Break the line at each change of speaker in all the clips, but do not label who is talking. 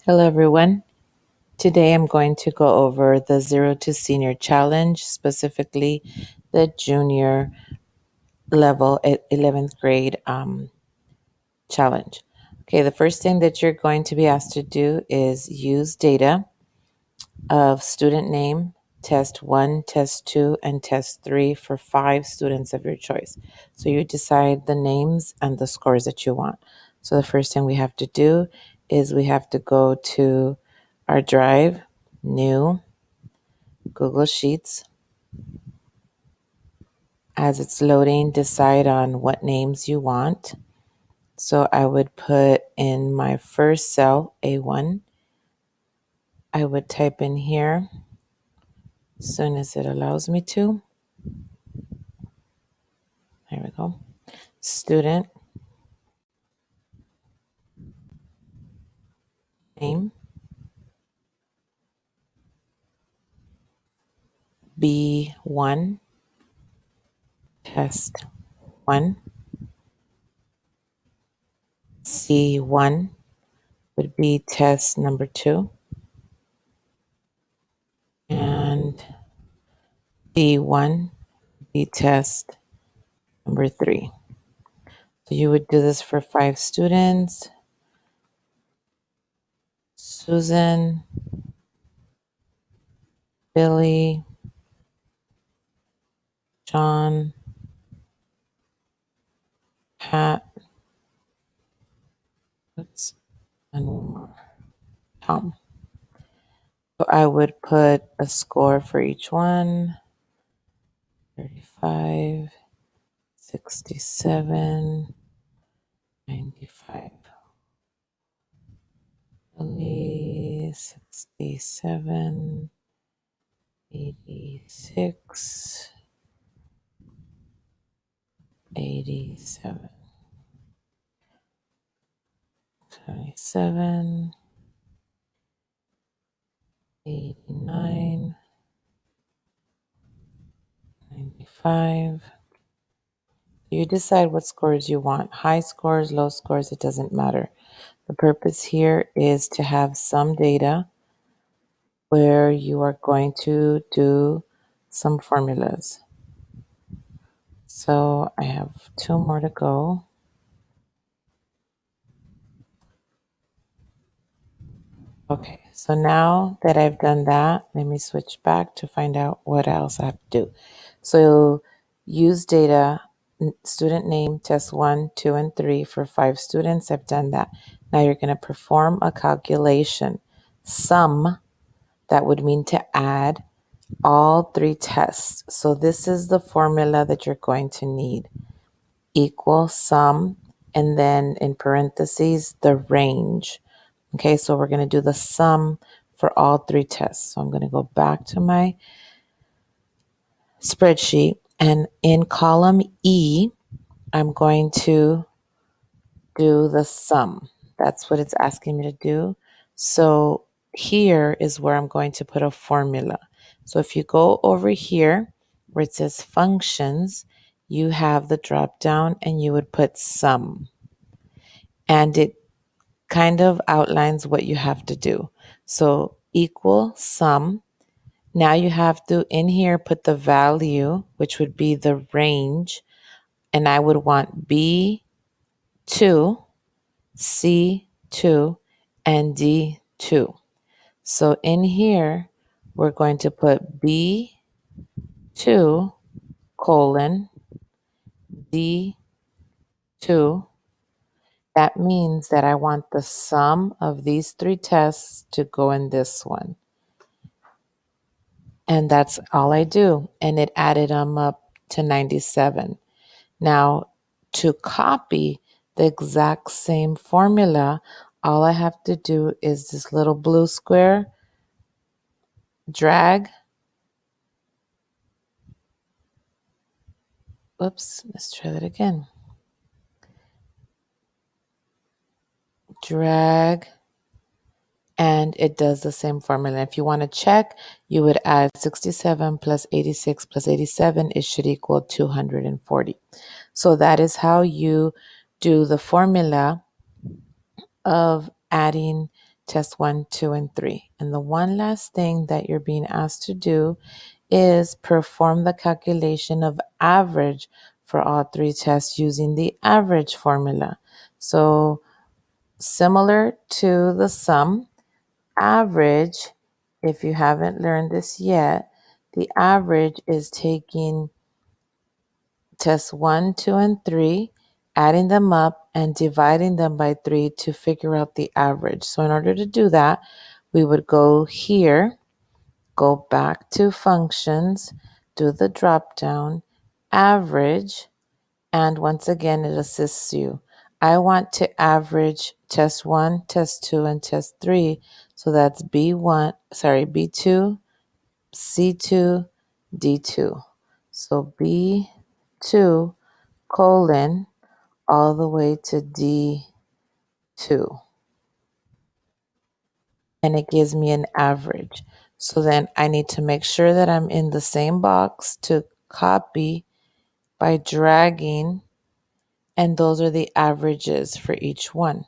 Hello, everyone. Today I'm going to go over the Zero to Senior Challenge, specifically the junior level at 11th grade challenge. Okay, the first thing that you're going to be asked to do is use data of student name, test 1, test 2, and test 3 for 5 students of your choice. So you decide the names and the scores that you want. So the first thing we have to do is we have to go to our drive, new, Google Sheets. As it's loading, decide on what names you want. So I would put in my first cell, A1. I would type in here as soon as it allows me to. There we go. Student name, B1, test 1. C1 would be test number 2. And D1 would be test number 3. So you would do this for 5 students. Susan, Billy, John, Pat, and one more, Tom. So I would put a score for each one: 35, 67, 95. Billy, 67, 86, 87, 77, 89, 95. You decide what scores you want. High scores, low scores, it doesn't matter. The purpose here is to have some data where you are going to do some formulas. So I have 2 more to go. Okay, so now that I've done that, let me switch back to find out what else I have to do. So use data, student name, test 1, 2, and 3 for 5 students. I've done that. Now you're going to perform a calculation. Sum, that would mean to add all 3 tests. So this is the formula that you're going to need. Equal sum, and then in parentheses, the range. Okay, so we're going to do the sum for all 3 tests. So I'm going to go back to my spreadsheet, and in column E, I'm going to do the sum. That's what it's asking me to do. So here is where I'm going to put a formula. So if you go over here where it says functions, you have the drop down and you would put sum. And it kind of outlines what you have to do. So equal sum. Now you have to in here put the value, which would be the range. And I would want B2, C2, and D2. So in here, we're going to put B2 colon D2. That means that I want the sum of these 3 tests to go in this one. And that's all I do. And it added them up to 97. Now, to copy the exact same formula, all I have to do is this little blue square, drag. Oops, let's try that again. Drag, and it does the same formula. If you want to check, you would add 67 plus 86 plus 87. It should equal 240. So that is how you do the formula of adding test 1, 2, and 3. And the one last thing that you're being asked to do is perform the calculation of average for all three tests using the average formula. So similar to the sum, average, if you haven't learned this yet, the average is taking tests 1, 2, and 3, adding them up and dividing them by 3 to figure out the average. So in order to do that, we would go here, go back to functions, do the drop down, average, and once again, it assists you. I want to average test 1, test 2, and test 3. So that's B2, C2, D2. So B2 colon all the way to D2. And it gives me an average. So then I need to make sure that I'm in the same box to copy by dragging, and those are the averages for each one.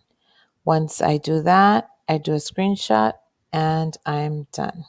Once I do that, I do a screenshot and I'm done.